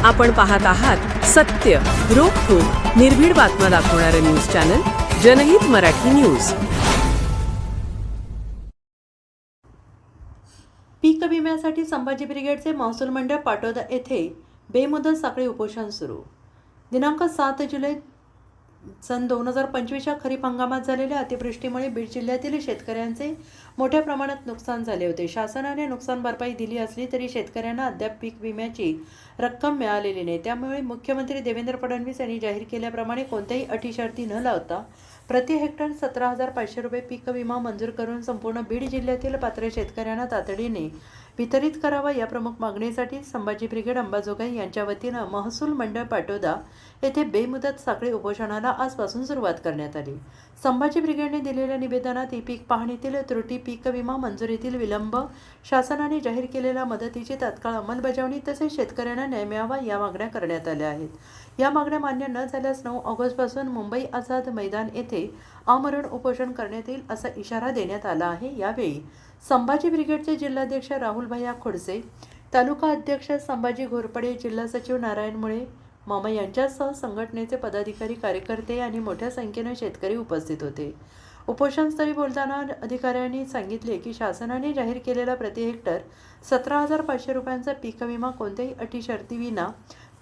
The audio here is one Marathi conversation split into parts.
आपण पाहत आहात सत्य, रोखठोक, निर्भीड बातम्या दाखवणारे न्यूज चॅनल जनहित मराठी न्यूज। पीक विम्यासाठी संभाजी ब्रिगेडचे महसूल मंडळ पाटोदा येथे बेमुदत साखळी उपोषण सुरू। दिनांक 7 जुलै सन 2025 खरीप हंगामात झालेल्या अतिवृष्टीमुळे बीड जिल्ह्यातील शेतकऱ्यांचे मोठ्या प्रमाणात नुकसान झाले होते। शासनाने नुकसान भरपाई दिली असली तरी शेतकऱ्यांना अद्याप पीक विम्याची रक्कम मिळालेली नाही। त्यामुळे मुख्यमंत्री देवेंद्र फडणवीस यांनी जाहीर केल्याप्रमाणे कोणत्याही अटी शर्ती न लावता प्रति हेक्टर 17,500 रुपये पीक विमा मंजूर करून संपूर्ण बीड जिल्ह्यातील पात्र शेतकऱ्यांना तातडीने वितरित करावा या प्रमुख मागणीसाठी संभाजी ब्रिगेड अंबाजोगाई यांच्या वतीने महसूल मंडळ पाटोदा येथे बेमुदत साखळी उपोषणाला आजपासून सुरुवात करण्यात आली। संभाजी ब्रिगेडने दिलेल्या निवेदनात ई पीक पाहणीतील त्रुटी, पीक विमा मंजुरीतील विलंब, शासनाने जाहीर केलेल्या मदतीची तात्काळ अंमलबजावणी तसेच शेतकऱ्यांना न्याय मिळावा या मागण्या करण्यात आल्या आहेत। या मागण्या मान्य न झाल्यास 9 ऑगस्टपासून मुंबई आझाद मैदान येथे आमरण उपोषण करण्यात येईल असा इशारा देण्यात आला आहे। यावेळी संभाजी ब्रिगेडचे जिल्हाध्यक्ष राहुल भैया खोडसे, तालुका अध्यक्ष संभाजी घोरपडे, जिल्हा सचिव नारायण मुळे मामा यांच्यासह संघटनेचे पदाधिकारी, कार्यकर्ते आणि मोठ्या संख्येने शेतकरी उपस्थित होते। उपोषणस्थळी बोलताना अधिकाऱ्यांनी सांगितले की शासनाने जाहीर केलेला प्रति हेक्टर 17,500 रुपयांचा पीक विमा कोणत्याही अटी शर्तीविना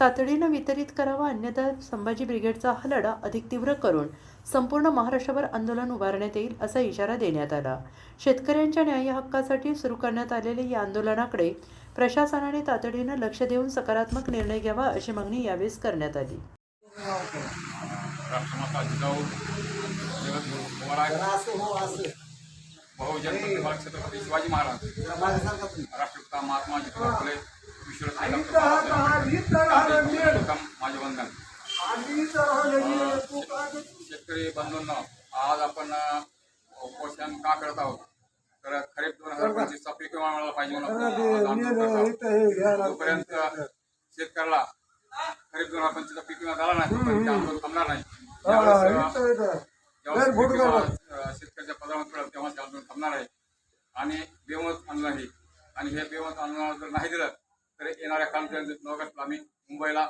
तातडीने वितरित करावा, अन्यथा संभाजी ब्रिगेडचा हा लढा अधिक तीव्र करून संपूर्ण महाराष्ट्रभर आंदोलन उभारण्यात येईल असा इशारा देण्यात आला। शेतकऱ्यांच्या न्याय हक्कासाठी सुरू करण्यात आलेल्या या आंदोलनाकडे प्रशासनाने तातडीने लक्ष देऊन सकारात्मक निर्णय घ्यावा अशी मागणी यावेळी करण्यात आली। राष्ट्रमाता जिजाऊ बहुजन प्रतिभा छत्रपती शिवाजी महाराज, राष्ट्रपिता महात्मा ज्योतिबा फुले, माझे वंदन। शेतकरी बंधूंनो, आज आपण उपोषण का करत आहोत तर खरीप 2025चा पीक विमा मिळाला पाहिजे म्हणून जोपर्यंत शेतकऱ्याला खरीप 2025चा पीक विमा झाला नाही तोपर्यंत आंदोलन थांबणार नाही। शेतकऱ्याच्या पदावर पडेल तेव्हा ते आंदोलन थांबणार आहे आणि बेमुदत आंदोलन आहे। आणि हे बेमुदत आंदोलन जर नाही दिलं तर येणाऱ्या कालपर्यंत 9 ऑगस्टला आम्ही मुंबईला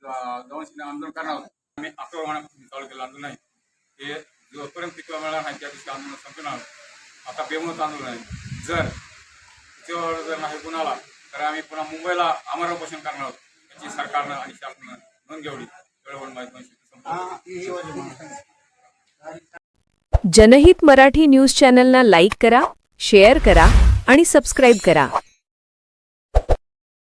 जाऊन आंदोलन करणार आहोत। आम्ही ऑक्टोबर महिन्यापासून चालू केलं आंदोलन आहे, हे जोपर्यंत पीक विमा मिळणार नाही त्या दिवशी आंदोलन संपणार आहोत। आता बेमुदत आंदोलन आहे, जर त्याच्यावर जर नाही गुण आला तर आम्ही पुन्हा मुंबईला आमरण उपोषण करणार आहोत। याची सरकारनं आणि शासनानं नोंद घ्यावी। जनहित मराठी न्यूज चॅनलला लाईक करा, शेअर करा आणि सबस्क्राईब करा।